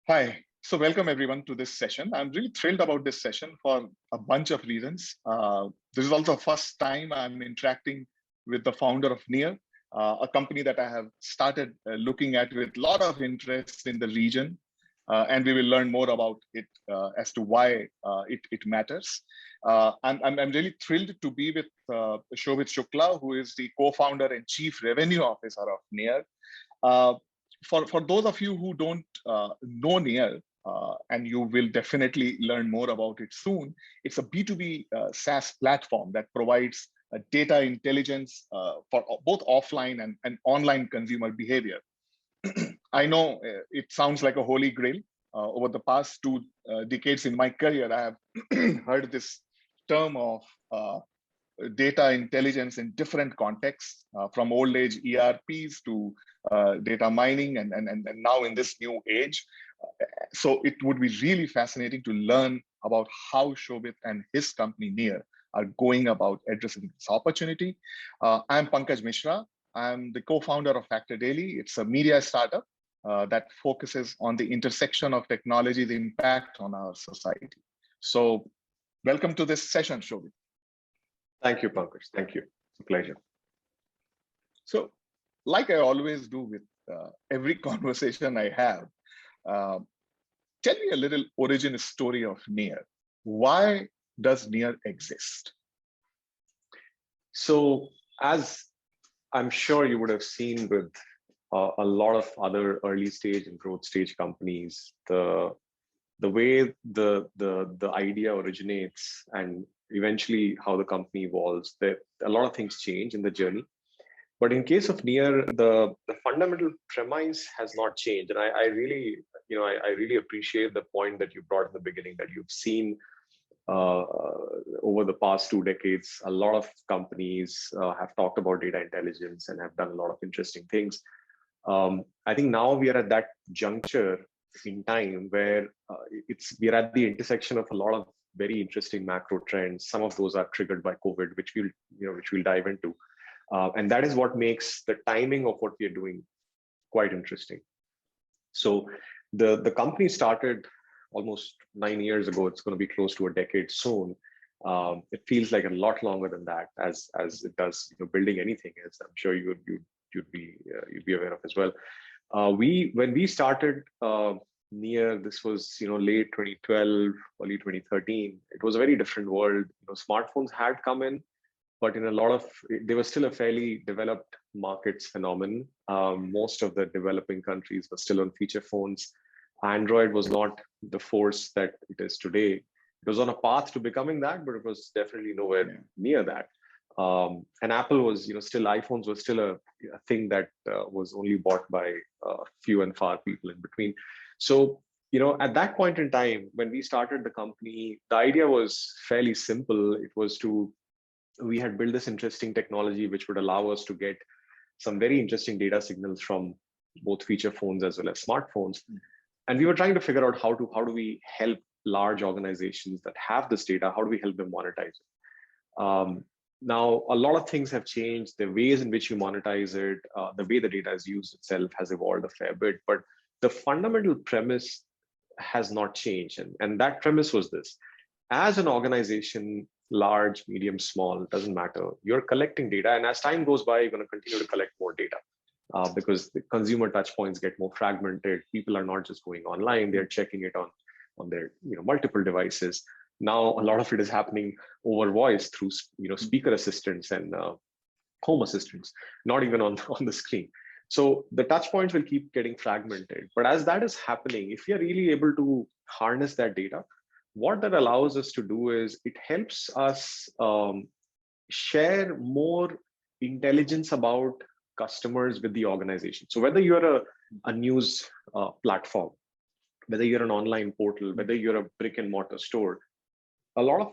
Hi. So welcome everyone to this session. I'm really thrilled about this session for a bunch of reasons. This is also the first time I'm interacting with the founder of Near, a company that I have started looking at with a lot of interest in the region. And we will learn more about it as to why it matters. I'm really thrilled to be with Shobhit Shukla, who is the co-founder and chief revenue officer of Near. For those of you who don't know Near, and you will definitely learn more about it soon, it's a B2B SaaS platform that provides data intelligence for both offline and online consumer behavior. I know it sounds like a holy grail. Over the past two decades in my career, I have heard this term of data intelligence in different contexts, from old age ERPs to data mining and now in this new age. So it would be really fascinating to learn about how Shobhit and his company Near are going about addressing this opportunity. I'm Pankaj Mishra. I'm the co-founder of FactorDaily. It's a media startup that focuses on the intersection of technology's impact on our society. So welcome to this session, Shobhit. Thank you, Pankaj. Thank you. It's a pleasure. So, like I always do with every conversation I have, tell me a little origin story of Near. Why does Near exist? So, as I'm sure you would have seen with a lot of other early stage and growth stage companies, the way the idea originates and eventually how the company evolves, a lot of things change in the journey. But in case of Near, the fundamental premise has not changed. And I really appreciate the point that you brought in the beginning, that you've seen over the past 2 decades, a lot of companies have talked about data intelligence and have done a lot of interesting things. I think now we are at that juncture in time where we're at the intersection of a lot of very interesting macro trends. Some of those are triggered by COVID, which we'll dive into. And that is what makes the timing of what we are doing quite interesting. So the company started almost 9 years ago. It's going to be close to a decade soon. It feels like a lot longer than that, as it does building anything, as I'm sure you'd be aware of as well. When we started Near, this was late 2012, early 2013. It was a very different world. Smartphones had come in, but in they were still a fairly developed markets phenomenon. Most of the developing countries were still on feature phones. Android was not the force that it is today. It was on a path to becoming that, but it was definitely nowhere near that. And Apple was, still iPhones were still a thing that was only bought by few and far people in between. So, at that point in time, when we started the company, the idea was fairly simple. It was we had built this interesting technology which would allow us to get some very interesting data signals from both feature phones as well as smartphones. And we were trying to figure out how do we help large organizations that have this data, how do we help them monetize it? Now, a lot of things have changed. The ways in which you monetize it, the way the data is used itself has evolved a fair bit, but the fundamental premise has not changed. And that premise was this: as an organization, large, medium, small, doesn't matter, you're collecting data. And as time goes by, you're going to continue to collect more data because the consumer touch points get more fragmented. People are not just going online, they're checking it on their multiple devices. Now, a lot of it is happening over voice through speaker assistants and home assistants, not even on the screen. So the touch points will keep getting fragmented. But as that is happening, if we are really able to harness that data, what that allows us to do is it helps us share more intelligence about customers with the organization. So whether you're a news platform, whether you're an online portal, whether you're a brick and mortar store, a lot of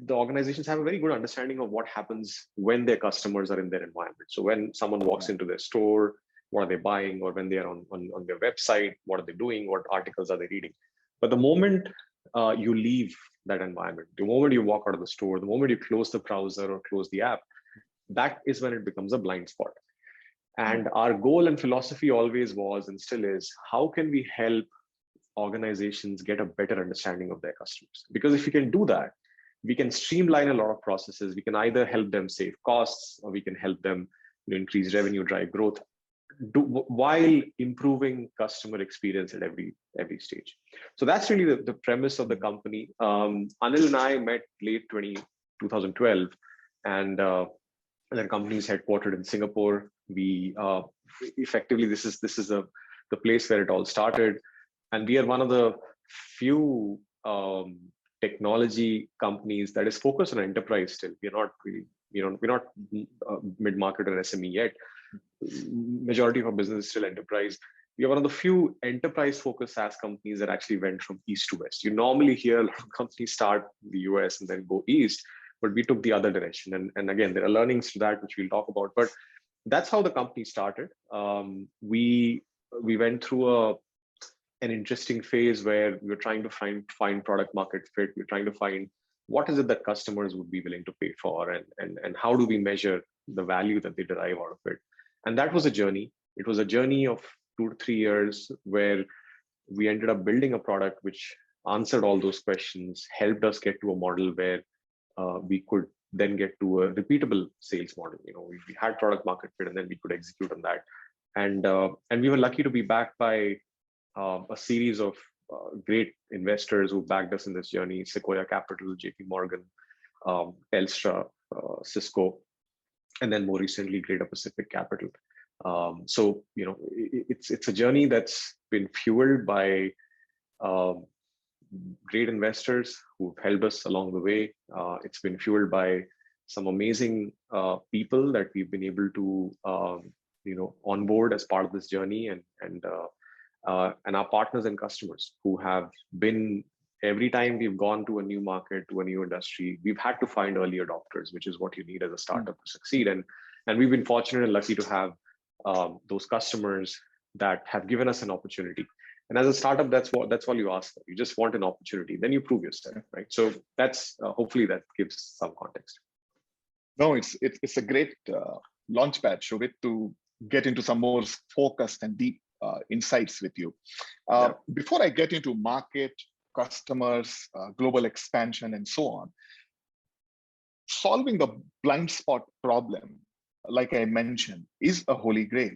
the organizations have a very good understanding of what happens when their customers are in their environment. So when someone walks into their store, what are they buying? Or when they are on their website, what are they doing? What articles are they reading? But the moment you leave that environment, the moment you walk out of the store, the moment you close the browser or close the app, that is when it becomes a blind spot. And our goal and philosophy always was and still is, how can we help organizations get a better understanding of their customers. Because if we can do that, we can streamline a lot of processes. We can either help them save costs, or we can help them increase revenue, drive growth, while improving customer experience at every stage. So that's really the premise of the company. Anil and I met late 2012, and the company is headquartered in Singapore. We effectively, this is the place where it all started, and we are one of the few technology companies that is focused on enterprise still. We're not really, we're not mid-market or SME yet. Majority of our business is still enterprise. We are one of the few enterprise-focused SaaS companies that actually went from east to west. You normally hear a lot of companies start in the US and then go east, but we took the other direction. And again, there are learnings to that, which we'll talk about. But that's how the company started. We went through an interesting phase where we were trying to find product market fit. We're trying to find what is it that customers would be willing to pay for, and how do we measure the value that they derive out of it. And that was a journey. It was a journey of 2 to 3 years where we ended up building a product which answered all those questions, helped us get to a model where we could then get to a repeatable sales model. We had product market fit, and then we could execute on that. And we were lucky to be backed by a series of great investors who backed us in this journey: Sequoia Capital, JP Telstra, Cisco, and then more recently, Greater Pacific Capital. So it's a journey that's been fueled by great investors who've helped us along the way. It's been fueled by some amazing people that we've been able to onboard as part of this journey, and our partners and customers who have been, every time we've gone to a new market, to a new industry, we've had to find early adopters, which is what you need as a startup to succeed. And we've been fortunate and lucky to have those customers that have given us an opportunity. And as a startup, that's all you ask for. You just want an opportunity, then you prove yourself, right? So that's hopefully that gives some context. No, it's a great launchpad, Shobhit, to get into some more focused and deep insights with you. Before I get into market, customers, global expansion, and so on, solving the blind spot problem, like I mentioned, is a holy grail.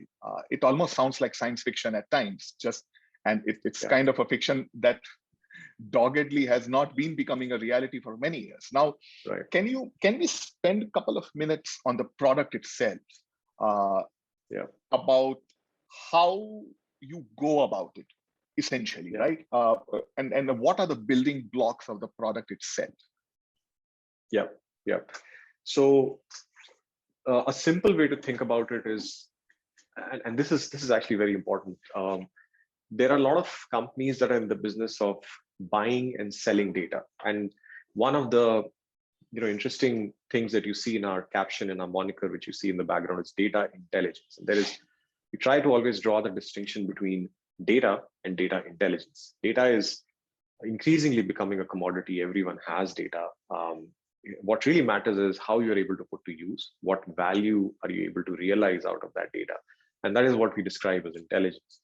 It almost sounds like science fiction at times, it's kind of a fiction that doggedly has not been becoming a reality for many years. Now, right. Can we spend a couple of minutes on the product itself, about how you go about it, essentially, right? And what are the building blocks of the product itself? Yeah. So a simple way to think about it is, and this is actually very important. There are a lot of companies that are in the business of buying and selling data. And one of the interesting things that you see in our caption and our moniker, which you see in the background, is data intelligence. And we try to always draw the distinction between data and data intelligence. Data is increasingly becoming a commodity. Everyone has data. What really matters is how you're able to put to use, what value are you able to realize out of that data. And that is what we describe as intelligence.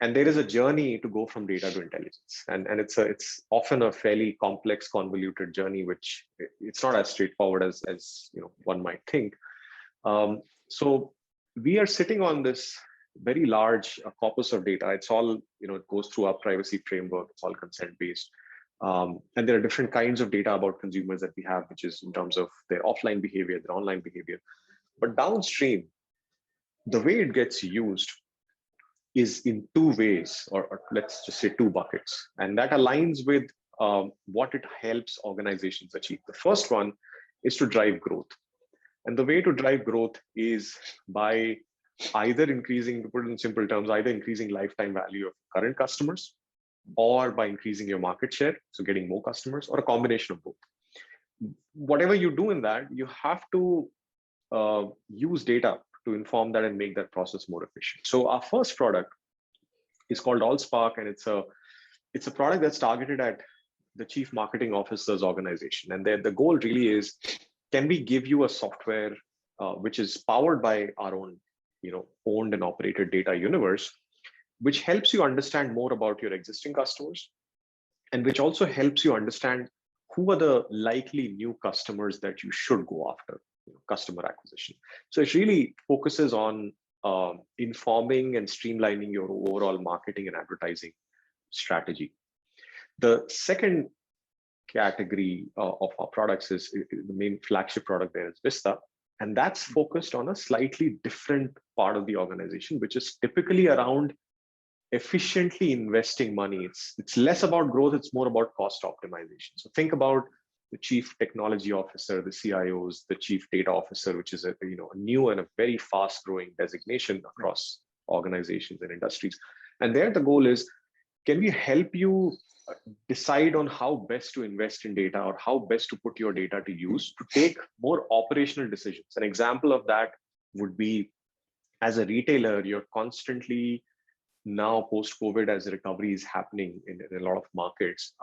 And there is a journey to go from data to intelligence. And it's often a fairly complex, convoluted journey, which it's not as straightforward as one might think. So we are sitting on this very large corpus of data. It's all, it goes through our privacy framework. It's all consent-based. And there are different kinds of data about consumers that we have, which is in terms of their offline behavior, their online behavior. But downstream, the way it gets used is in 2 ways, or let's just say 2 buckets. And that aligns with what it helps organizations achieve. The first one is to drive growth. And the way to drive growth is by either increasing, to put it in simple terms, either increasing lifetime value of current customers, or by increasing your market share, so getting more customers, or a combination of both. Whatever you do in that, you have to use data to inform that and make that process more efficient. So our first product is called AllSpark, and it's a product that's targeted at the chief marketing officer's organization. And the goal really is, can we give you a software which is powered by our own, owned and operated data universe, which helps you understand more about your existing customers, and which also helps you understand who are the likely new customers that you should go after, customer acquisition. So it really focuses on informing and streamlining your overall marketing and advertising strategy. The second category of our products is the main flagship product there is Vista. And that's focused on a slightly different part of the organization, which is typically around efficiently investing money. It's less about growth, it's more about cost optimization. So think about the chief technology officer, the CIOs, the chief data officer, which is a new and a very fast growing designation across organizations and industries. And there the goal is, can we help you decide on how best to invest in data or how best to put your data to use to take more operational decisions? An example of that would be, as a retailer, you're constantly now post-COVID, as recovery is happening in a lot of markets,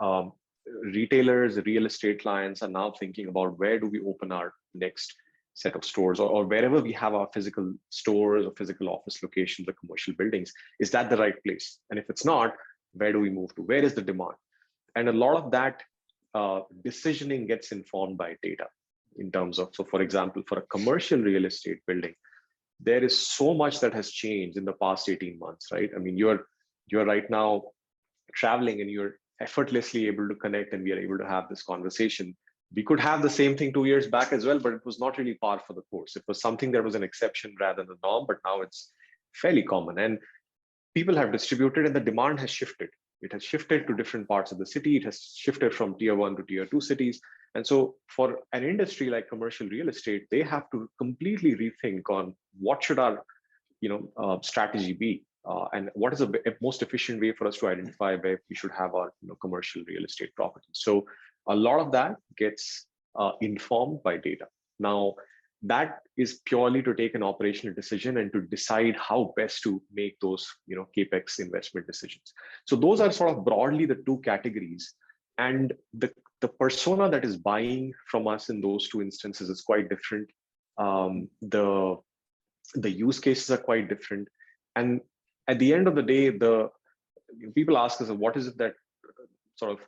retailers, real estate clients are now thinking about where do we open our next set of stores, or wherever we have our physical stores or physical office locations or commercial buildings, is that the right place? And if it's not, where do we move to? Where is the demand? And a lot of that decisioning gets informed by data in terms of, so for example, for a commercial real estate building, there is so much that has changed in the past 18 months, right? I mean, you're right now traveling and you're effortlessly able to connect, and we are able to have this conversation. We could have the same thing 2 years back as well, but it was not really par for the course. It was something that was an exception rather than the norm, but now it's fairly common. And people have distributed and the demand has shifted. It has shifted to different parts of the city. It has shifted from tier 1 to tier 2 cities. And so for an industry like commercial real estate, they have to completely rethink on what should our strategy be, and what is the most efficient way for us to identify where we should have our commercial real estate properties. So a lot of that gets informed by data. Now, that is purely to take an operational decision and to decide how best to make those capex investment decisions. So those are sort of broadly the two categories, and the persona that is buying from us in those two instances is quite different. The use cases are quite different, and at the end of the day, the people ask us, what is it that sort of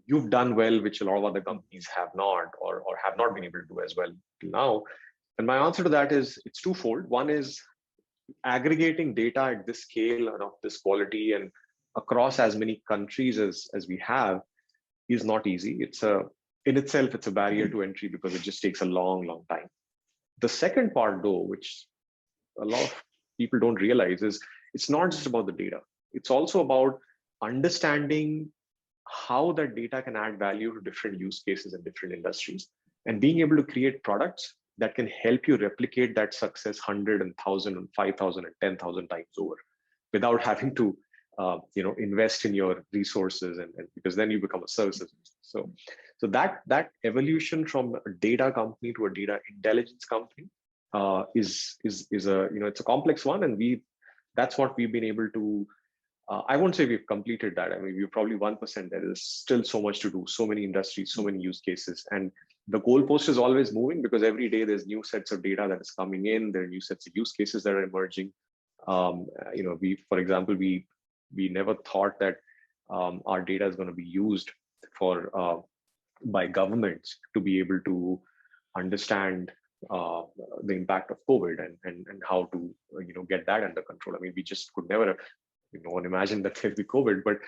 you've done well, which a lot of other companies have not, or have not been able to do as well till now? And my answer to that is, it's twofold. One is aggregating data at this scale and of this quality and across as many countries as we have is not easy. In itself, it's a barrier to entry because it just takes a long, long time. The second part, though, which a lot of people don't realize, is it's not just about the data. It's also about understanding how that data can add value to different use cases in different industries, and being able to create products that can help you replicate that success 100 and 1,000 and 5,000 and 10,000 times over without having to invest in your resources, and because then you become a services. So that evolution from a data company to a data intelligence company is a it's a complex one, and that's what we've been able to. I won't say we've completed that. I mean, we're probably 1%. There is still so much to do, so many industries, so many use cases. And the goalpost is always moving because every day there's new sets of data that is coming in. There are new sets of use cases that are emerging. For example, we never thought that our data is going to be used by governments to be able to understand the impact of COVID and how to get that under control. I mean, we just could never have no one imagined that there'd be COVID, but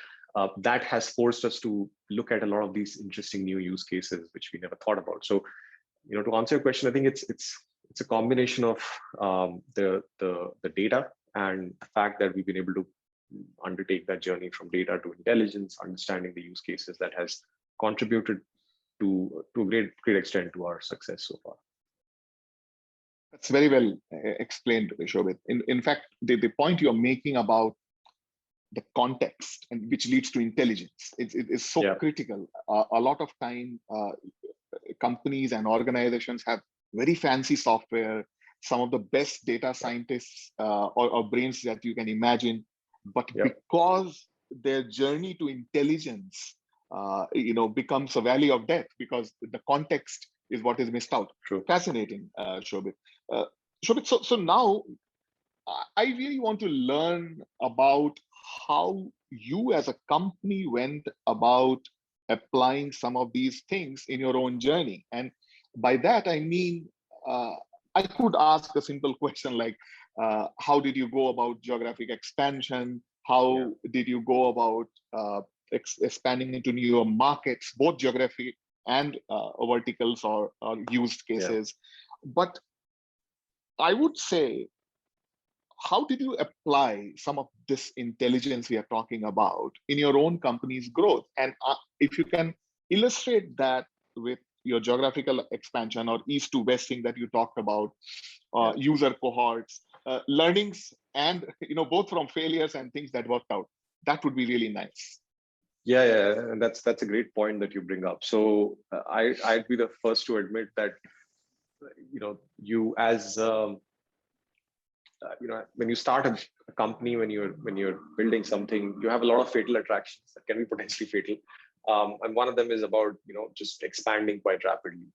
that has forced us to look at a lot of these interesting new use cases which we never thought about. So, to answer your question, I think it's a combination of the data and the fact that we've been able to undertake that journey from data to intelligence, understanding the use cases, that has contributed to a great extent to our success so far. That's very well explained, Shobhit. In fact, the point you're making about the context, and which leads to intelligence, is so critical. A lot of time, companies and organizations have very fancy software, some of the best data scientists or brains that you can imagine, but because their journey to intelligence, becomes a valley of death because the context is what is missed out. True. Fascinating, Shobhit. Shobhit, so now I really want to learn about how you as a company went about applying some of these things in your own journey. And by that, I mean, I could ask a simple question like, how did you go about geographic expansion? How did you go about expanding into newer markets, both geography and verticals or used cases? But I would say, how did you apply some of this intelligence we are talking about in your own company's growth? And if you can illustrate that with your geographical expansion or east to west thing that you talked about, user cohorts, learnings, and both from failures and things that worked out, that would be really nice. Yeah, and that's a great point that you bring up. So I'd be the first to admit that you as when you start a company, when you're building something, you have a lot of fatal attractions that can be potentially fatal, and one of them is about just expanding quite rapidly.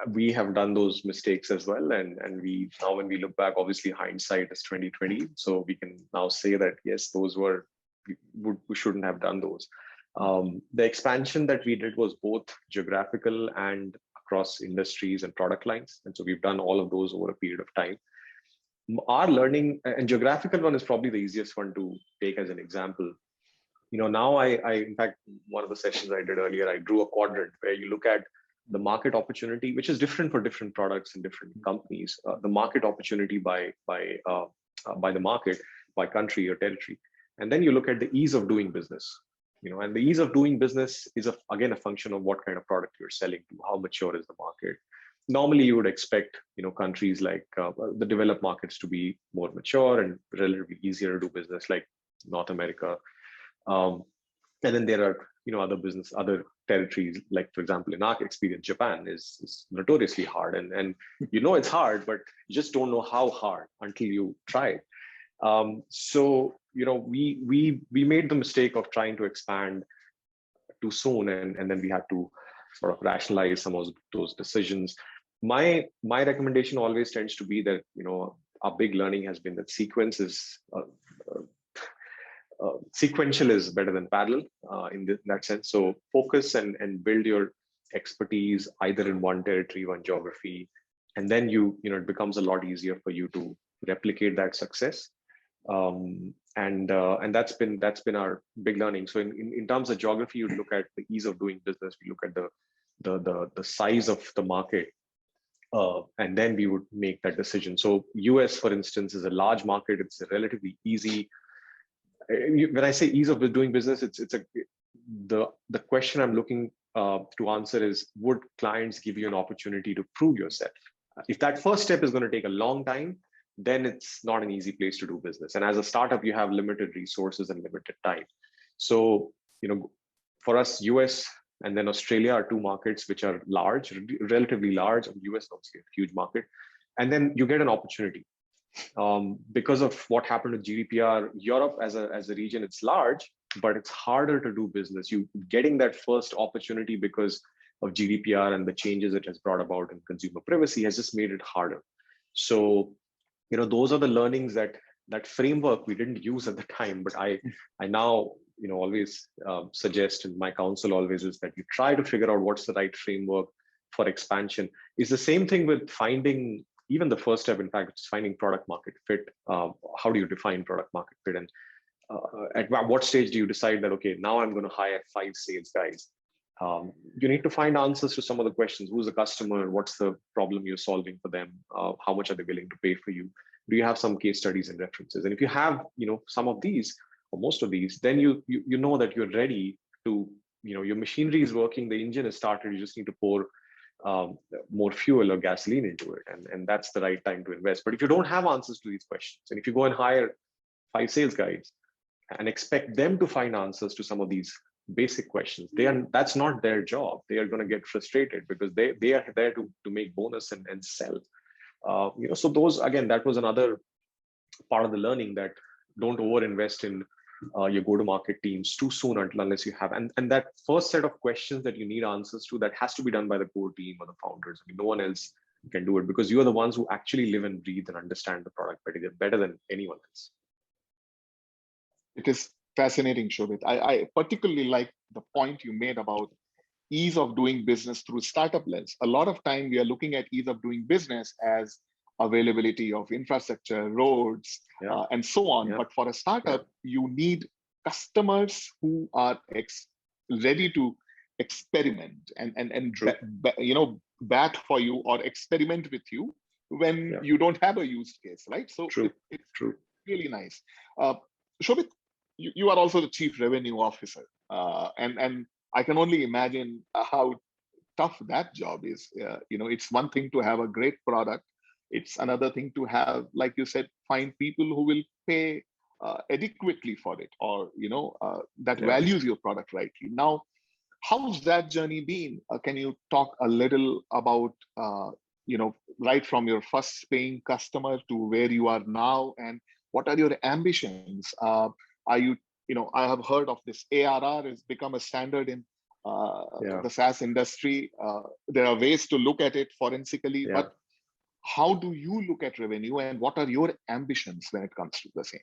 We have done those mistakes as well, and we now, when we look back, obviously hindsight is 2020, so we can now say that yes, those were, we shouldn't have done those. The expansion that we did was both geographical and across industries and product lines, and so we've done all of those over a period of time. Our learning, and geographical one is probably the easiest one to take as an example. Now I in fact, one of the sessions I did earlier, I drew a quadrant where you look at the market opportunity, which is different for different products and different companies. The market opportunity by the market, by country or territory, and then you look at the ease of doing business. And the ease of doing business is again a function of what kind of product you're selling to, how mature is the market. Normally, you would expect countries like the developed markets to be more mature and relatively easier to do business, like North America. And then there are other territories, like for example, in our experience, Japan is notoriously hard, and it's hard, but you just don't know how hard until you try it. So we made the mistake of trying to expand too soon, and then we had to sort of rationalize some of those decisions. My recommendation always tends to be that our big learning has been that sequential is better than parallel in that sense. So focus and build your expertise either in one territory, one geography, and then it becomes a lot easier for you to replicate that success. And that's been our big learning. So in terms of geography, you look at the ease of doing business, we look at the size of the market, and then we would make that decision. So US, for instance, is a large market. It's a relatively easy. When I say ease of doing business, the question I'm looking to answer is, would clients give you an opportunity to prove yourself? If that first step is going to take a long time, then it's not an easy place to do business. And as a startup, you have limited resources and limited time. So, for us, US and then Australia are two markets which are large, relatively large, and US obviously a huge market. And then you get an opportunity. Because of what happened with GDPR, Europe as a region, it's large, but it's harder to do business. You getting that first opportunity because of GDPR and the changes it has brought about in consumer privacy has just made it harder. So, those are the learnings that framework we didn't use at the time, but I now always suggest, and my counsel always is that you try to figure out what's the right framework for expansion. It's the same thing with finding. Even the first step, in fact, it's finding product market fit. How do you define product market fit? And at what stage do you decide that, okay, now I'm going to hire 5 sales guys? You need to find answers to some of the questions. Who's the customer? What's the problem you're solving for them? How much are they willing to pay for you? Do you have some case studies and references? And if you have, some of these or most of these, then you know that you're ready to, your machinery is working, the engine is started. You just need to pour more fuel or gasoline into it, and that's the right time to invest. But if you don't have answers to these questions, and if you go and hire 5 sales guys and expect them to find answers to some of these basic questions, that's not their job. They are going to get frustrated because they are there to make bonus and sell. So those, again, that was another part of the learning, that don't overinvest in your go-to-market teams too soon unless you have, and that first set of questions that you need answers to, that has to be done by the core team or the founders. I mean, no one else can do it, because you are the ones who actually live and breathe and understand the product better than anyone else. It is fascinating, Shobhit. I particularly like the point you made about ease of doing business through startup lens. A lot of time we are looking at ease of doing business as availability of infrastructure, roads, and so on. Yeah. But for a startup, you need customers who are ready to experiment and bat for you or experiment with you when you don't have a use case, right? So it's really nice. Shobhit, you are also the chief revenue officer, and I can only imagine how tough that job is. It's one thing to have a great product. It's another thing to have, like you said, find people who will pay adequately for it, or that values your product rightly. Now, how's that journey been? Can you talk a little about right from your first paying customer to where you are now, and what are your ambitions? Are you I have heard of this ARR has become a standard in the SaaS industry. There are ways to look at it forensically, but how do you look at revenue, and what are your ambitions when it comes to the same?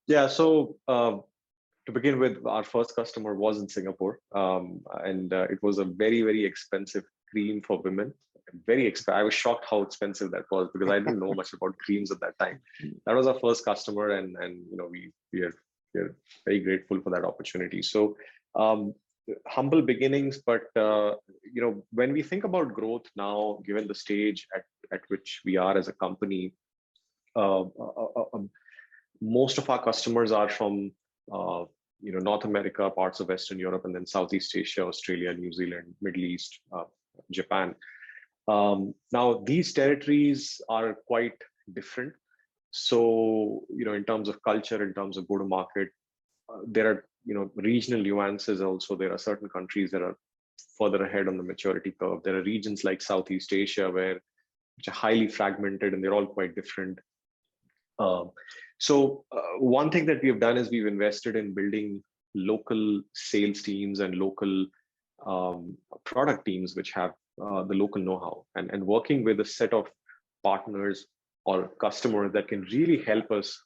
Yeah, so to begin with, our first customer was in Singapore, and it was a very, very expensive cream for women. Very expensive. I was shocked how expensive that was, because I didn't know much about creams at that time. That was our first customer, and we are very grateful for that opportunity. So humble beginnings, but when we think about growth now, given the stage at which we are as a company, most of our customers are from North America, parts of Western Europe, and then Southeast Asia, Australia, New Zealand, Middle East, Japan. Now these territories are quite different. So in terms of culture, in terms of go-to-market, there are regional nuances. Also, there are certain countries that are further ahead on the maturity curve. There are regions like Southeast Asia which are highly fragmented, and they're all quite different. So one thing that we have done is we've invested in building local sales teams and local product teams which have the local know-how, and working with a set of partners or customers that can really help us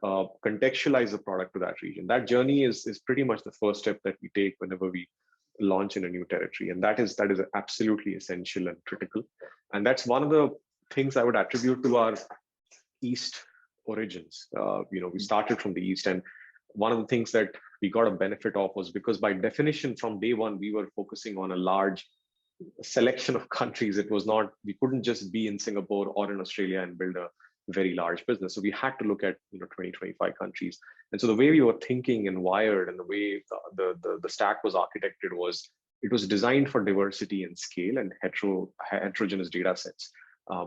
contextualize the product to that region. That journey is pretty much the first step that we take whenever we launch in a new territory, and that is absolutely essential and critical. And that's one of the things I would attribute to our East origins. We started from the East, and one of the things that we got a benefit of was because by definition from day one we were focusing on a large selection of countries. It was not, we couldn't just be in Singapore or in Australia and build a very large business. So we had to look at 20, 25 countries. And so the way we were thinking and wired, and the way the stack was architected, was it was designed for diversity and scale and heterogeneous data sets,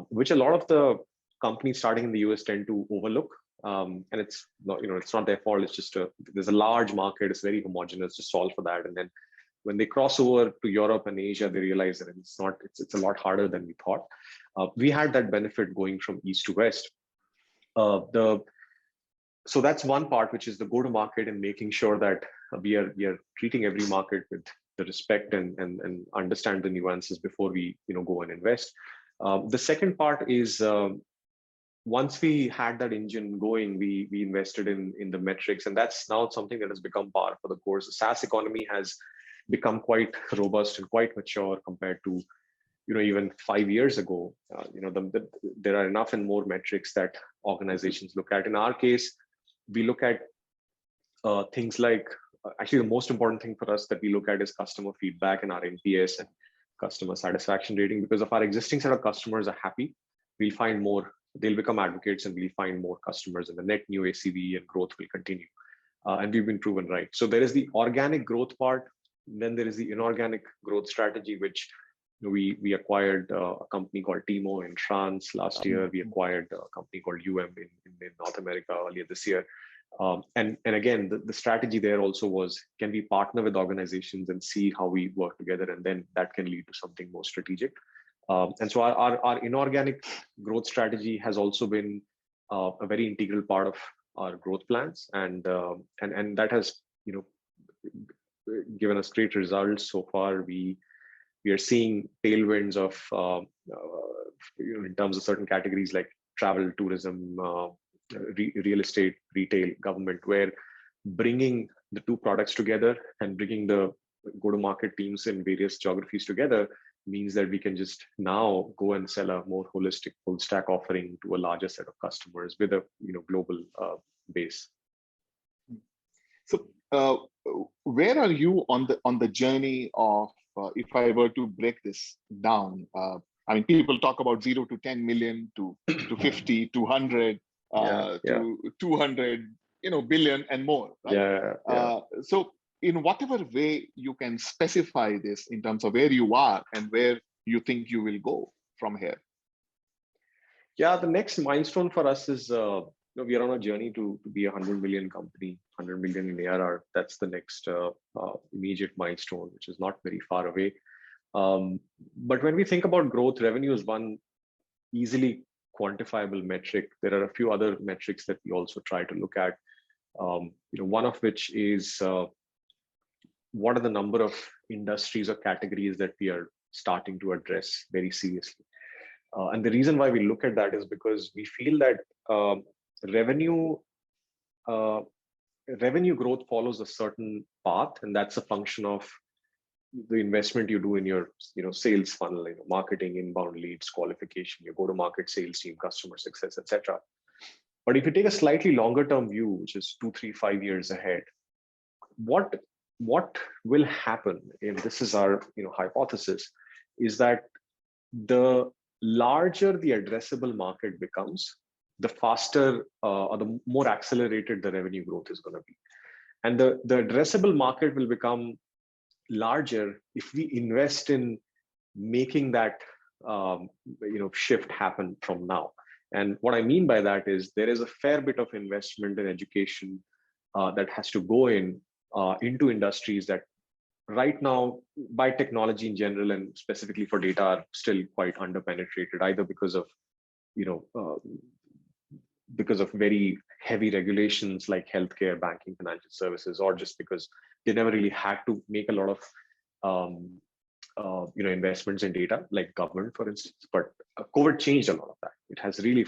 which a lot of the companies starting in the US tend to overlook. And it's not, it's not their fault. It's just there's a large market. It's very homogeneous. Just solve for that. And then when they cross over to Europe and Asia, they realize that it's a lot harder than we thought. We had that benefit going from East to West. So that's one part, which is the go-to-market, and making sure that we are treating every market with the respect and understand the nuances before we go and invest. The second part is once we had that engine going, we invested in the metrics, and that's now something that has become par for the course. The SaaS economy has become quite robust and quite mature compared to even 5 years ago. There are enough and more metrics that organizations look at. In our case, we look at things like, actually the most important thing for us that we look at is customer feedback and our NPS and customer satisfaction rating. Because if our existing set of customers are happy, we'll find more, they'll become advocates, and we'll find more customers, and the net new ACV and growth will continue. And we've been proven right. So there is the organic growth part. Then there is the inorganic growth strategy, which we acquired a company called Teemo in France last year. We acquired a company called in North America earlier this year. And again, the strategy there also was, can we partner with organizations and see how we work together, and then that can lead to something more strategic. And so our inorganic growth strategy has also been a very integral part of our growth plans, and that has given us great results so far. We we are seeing tailwinds of in terms of certain categories like travel, tourism, real estate, retail, government, where bringing the two products together and bringing the go-to-market teams in various geographies together means that we can just now go and sell a more holistic full stack offering to a larger set of customers with a global base. So where are you on the journey of, if I were to break this down, I mean, people talk about 0 to 10 million to 50, 200, to 200, billion and more, right? So in whatever way you can specify this in terms of where you are and where you think you will go from here. Yeah, the next milestone for us is we are on a journey to be a 100 million company, 100 million in ARR. That's the next immediate milestone, which is not very far away. But when we think about growth, revenue is one easily quantifiable metric. There are a few other metrics that we also try to look at. One of which is what are the number of industries or categories that we are starting to address very seriously. And the reason why we look at that is because we feel that revenue growth follows a certain path, and that's a function of the investment you do in your sales funnel, marketing, inbound leads, qualification, your go-to-market sales team, customer success, etc. But if you take a slightly longer term view, which is 2, 3, 5 years ahead, what will happen, and this is our hypothesis, is that the larger the addressable market becomes, the faster or the more accelerated the revenue growth is going to be. And the addressable market will become larger if we invest in making that shift happen from now. And what I mean by that is there is a fair bit of investment in education that has to go into industries that right now, by technology in general and specifically for data, are still quite underpenetrated, either because of very heavy regulations like healthcare, banking, financial services, or just because they never really had to make a lot of investments in data, like government, for instance. But COVID changed a lot of that. It has really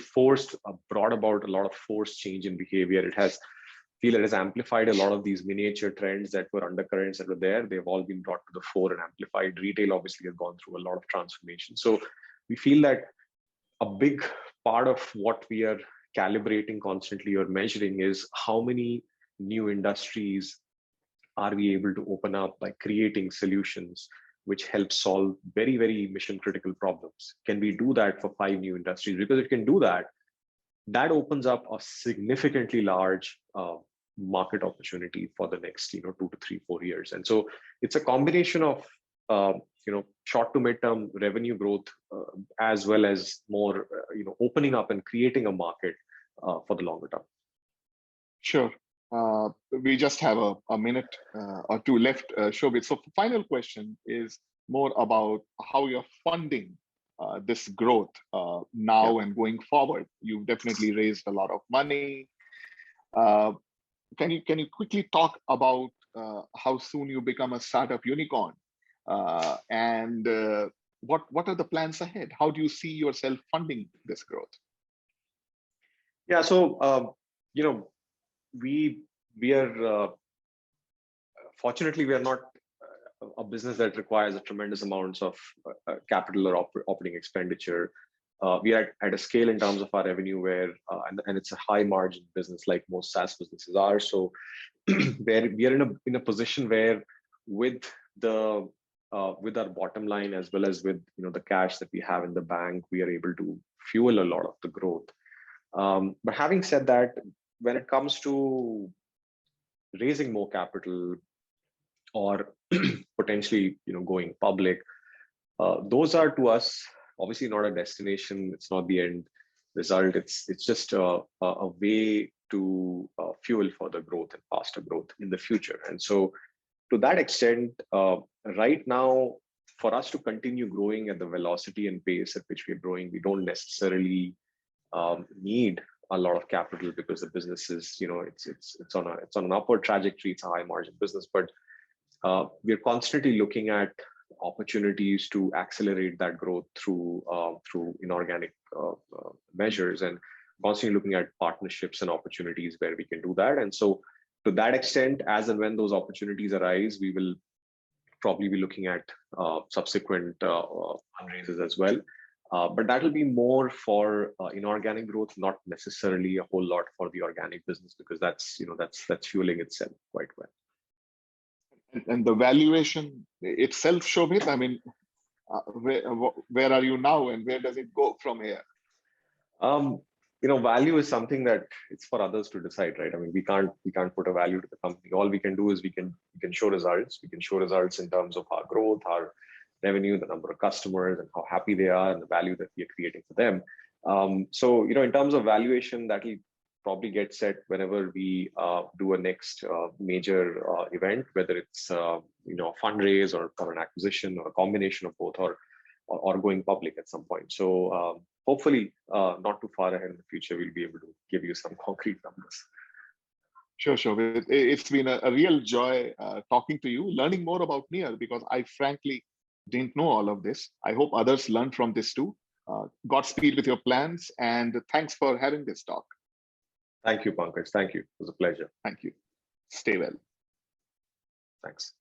brought about a lot of forced change in behavior. It has amplified a lot of these miniature trends that were undercurrents that were there. They've all been brought to the fore and amplified. Retail obviously has gone through a lot of transformation. So we feel that a big part of what we are calibrating constantly or measuring is how many new industries are we able to open up by creating solutions which help solve very, very mission critical problems. Can we do that for 5 new industries? Because if we can do that, that opens up a significantly large market opportunity for the next 2 to 3, 4 years. And so it's a combination of short to midterm revenue growth as well as more opening up and creating a market for the longer term. Sure. We just have a minute or two left, Shobhit. So final question is more about how you're funding this growth now and going forward. You've definitely raised a lot of money. Can you quickly talk about how soon you become a startup unicorn, and what are the plans ahead? How do you see yourself funding this growth? Yeah, so we are fortunately we are not a business that requires a tremendous amounts of capital or operating expenditure. We are at a scale in terms of our revenue where, and it's a high margin business like most SaaS businesses are. So where we are in a position where with our bottom line as well as with the cash that we have in the bank, we are able to fuel a lot of the growth. But having said that, when it comes to raising more capital or potentially going public, those are to us obviously not a destination. It's not the end result. It's just a way to fuel further growth and faster growth in the future. And so to that extent, right now, for us to continue growing at the velocity and pace at which we're growing, we don't necessarily need a lot of capital because the business is, it's on an upward trajectory. It's a high margin business, but we're constantly looking at opportunities to accelerate that growth through inorganic measures, and constantly looking at partnerships and opportunities where we can do that. And so to that extent, as and when those opportunities arise, we will probably be looking at subsequent fundraisers as well. But that will be more for inorganic growth, not necessarily a whole lot for the organic business, because that's fueling itself quite well. And the valuation itself, Shobhit, I mean, where are you now, and where does it go from here? Value is something that it's for others to decide, right? I mean, we can't put a value to the company. All we can do is we can show results. We can show results in terms of our growth, our revenue, the number of customers, and how happy they are, and the value that we are creating for them. So in terms of valuation, that will probably get set whenever we do a next major event, whether it's a fundraise or an acquisition or a combination of both, or going public at some point. So hopefully not too far ahead in the future, we'll be able to give you some concrete numbers. Sure. It's been a real joy talking to you, learning more about Near, because I frankly didn't know all of this. I hope others learn from this too. Godspeed with your plans, and thanks for having this talk. Thank you, Pankaj. Thank you. It was a pleasure. Thank you. Stay well. Thanks.